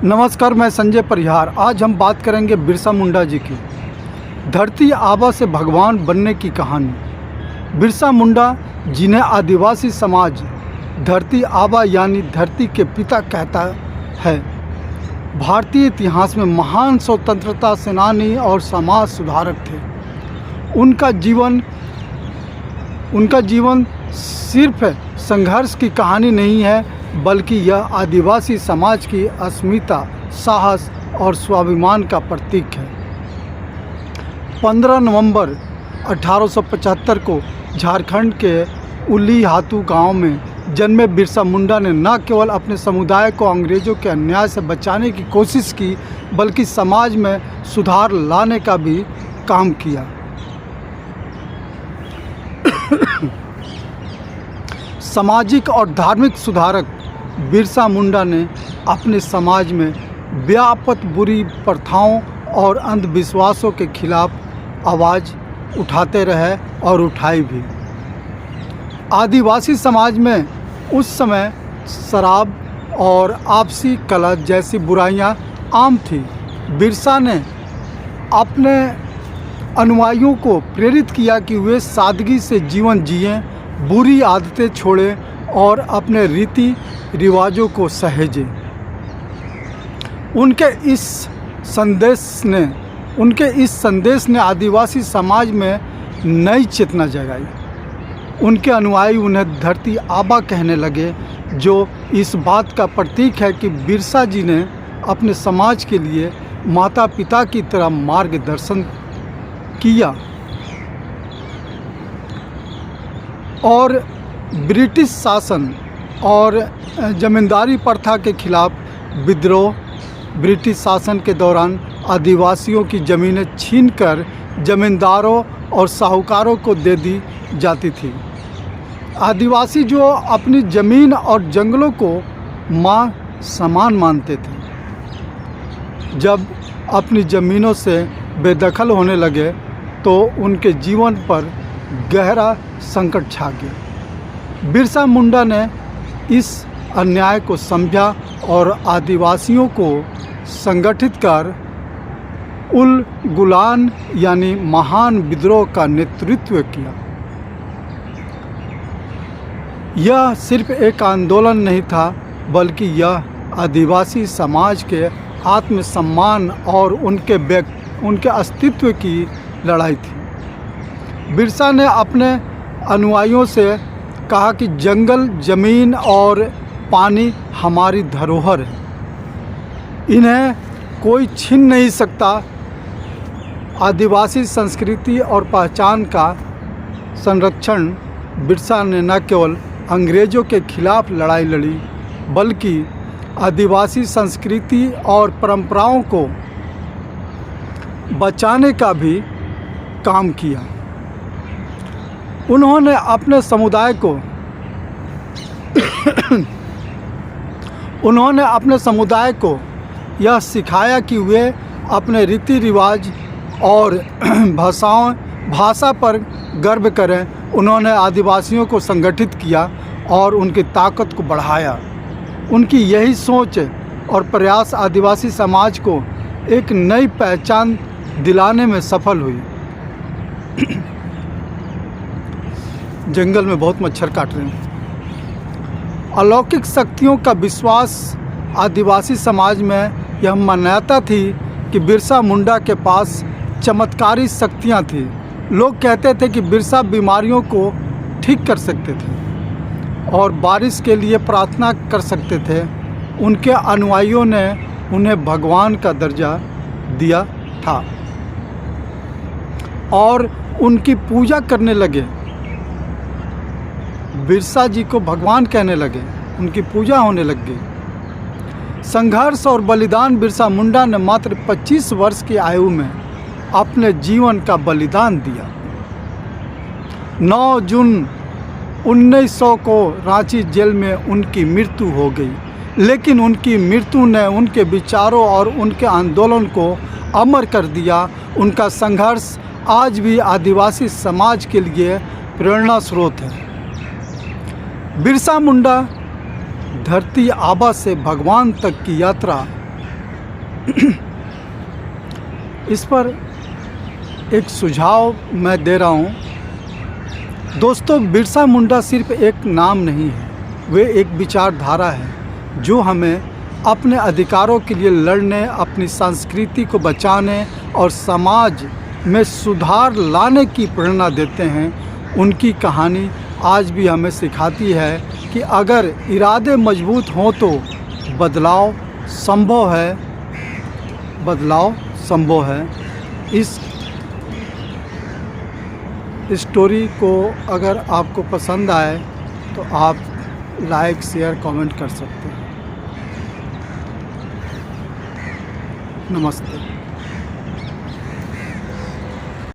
नमस्कार, मैं संजय परिहार। आज हम बात करेंगे बिरसा मुंडा जी की धरती आबा से भगवान बनने की कहानी। बिरसा मुंडा जिन्हें आदिवासी समाज धरती आबा यानी धरती के पिता कहता है, भारतीय इतिहास में महान स्वतंत्रता सेनानी और समाज सुधारक थे। उनका जीवन सिर्फ संघर्ष की कहानी नहीं है, बल्कि यह आदिवासी समाज की अस्मिता, साहस और स्वाभिमान का प्रतीक है। 15 नवंबर 1875 को झारखंड के उलीहातू गांव में जन्मे बिरसा मुंडा ने न केवल अपने समुदाय को अंग्रेज़ों के अन्याय से बचाने की कोशिश की, बल्कि समाज में सुधार लाने का भी काम किया। सामाजिक और धार्मिक सुधारक बिरसा मुंडा ने अपने समाज में व्याप्त बुरी प्रथाओं और अंधविश्वासों के खिलाफ आवाज़ उठाते रहे और उठाई भी। आदिवासी समाज में उस समय शराब और आपसी कलह जैसी बुराइयां आम थी। बिरसा ने अपने अनुयायियों को प्रेरित किया कि वे सादगी से जीवन जिएं, बुरी आदतें छोड़ें और अपने रीति रिवाजों को सहेजें। उनके इस संदेश ने आदिवासी समाज में नई चेतना जगाई। उनके अनुयायी उन्हें धरती आबा कहने लगे, जो इस बात का प्रतीक है कि बिरसा जी ने अपने समाज के लिए माता पिता की तरह मार्गदर्शन किया और ब्रिटिश शासन और जमींदारी प्रथा के खिलाफ विद्रोह। ब्रिटिश शासन के दौरान आदिवासियों की ज़मीनें छीनकर जमींदारों और साहूकारों को दे दी जाती थी। आदिवासी जो अपनी ज़मीन और जंगलों को मां समान मानते थे, जब अपनी ज़मीनों से बेदखल होने लगे तो उनके जीवन पर गहरा संकट छा गया। बिरसा मुंडा ने इस अन्याय को समझा और आदिवासियों को संगठित कर उल गुलान यानी महान विद्रोह का नेतृत्व किया। यह सिर्फ एक आंदोलन नहीं था, बल्कि यह आदिवासी समाज के आत्मसम्मान और उनके अस्तित्व की लड़ाई थी। बिरसा ने अपने अनुयायियों से कहा कि जंगल, ज़मीन और पानी हमारी धरोहर है, इन्हें कोई छीन नहीं सकता। आदिवासी संस्कृति और पहचान का संरक्षण बिरसा ने न केवल अंग्रेज़ों के खिलाफ लड़ाई लड़ी, बल्कि आदिवासी संस्कृति और परंपराओं को बचाने का भी काम किया। उन्होंने अपने समुदाय को यह सिखाया कि वे अपने रीति रिवाज और भाषा पर गर्व करें। उन्होंने आदिवासियों को संगठित किया और उनकी ताकत को बढ़ाया। उनकी यही सोच और प्रयास आदिवासी समाज को एक नई पहचान दिलाने में सफल हुई। जंगल में बहुत मच्छर काट रहे हैं। अलौकिक शक्तियों का विश्वास। आदिवासी समाज में यह मान्यता थी कि बिरसा मुंडा के पास चमत्कारी शक्तियां थी। लोग कहते थे कि बिरसा बीमारियों को ठीक कर सकते थे और बारिश के लिए प्रार्थना कर सकते थे। उनके अनुयायियों ने उन्हें भगवान का दर्जा दिया था और उनकी पूजा करने लगे। बिरसा जी को भगवान कहने लगे, उनकी पूजा होने लग गई। संघर्ष और बलिदान। बिरसा मुंडा ने मात्र 25 वर्ष की आयु में अपने जीवन का बलिदान दिया। 9 जून 1900 को रांची जेल में उनकी मृत्यु हो गई, लेकिन उनकी मृत्यु ने उनके विचारों और उनके आंदोलन को अमर कर दिया। उनका संघर्ष आज भी आदिवासी समाज के लिए प्रेरणा स्रोत है। बिरसा मुंडा धरती आबा से भगवान तक की यात्रा इस पर एक सुझाव मैं दे रहा हूँ। दोस्तों, बिरसा मुंडा सिर्फ एक नाम नहीं है, वे एक विचारधारा है जो हमें अपने अधिकारों के लिए लड़ने, अपनी संस्कृति को बचाने और समाज में सुधार लाने की प्रेरणा देते हैं। उनकी कहानी आज भी हमें सिखाती है कि अगर इरादे मजबूत हों तो बदलाव संभव है, बदलाव संभव है। इस स्टोरी को अगर आपको पसंद आए तो आप लाइक, शेयर, कमेंट कर सकते हैं। नमस्ते।